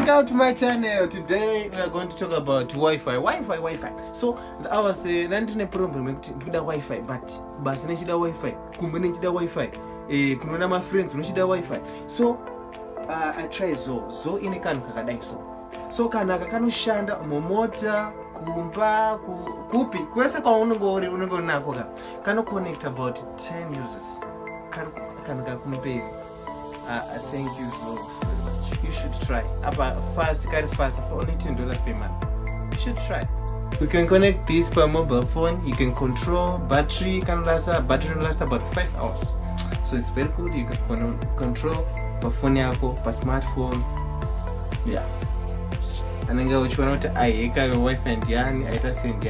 Welcome to my channel. Today we are going to talk about Wi-Fi. So I was not in a problem with the Wi-Fi, but nechida Wi-Fi. Kumbe nechida Wi-Fi. Kunona my friends nechida Wi-Fi. So I try Zol ine kanu kakadai so kana kanoshanda momota kumba kupi kwese kwa unongo nako kano connect about 10 users. Kana kakumpeli. Thank you so much. You should try. Fast, for only $10 per month. You should try. You can connect this per mobile phone. You can control battery. Battery lasts about 5 hours. So it's very good. You can control per phone yako, per smartphone. Yeah. And then which one I your Wi-Fi and I just send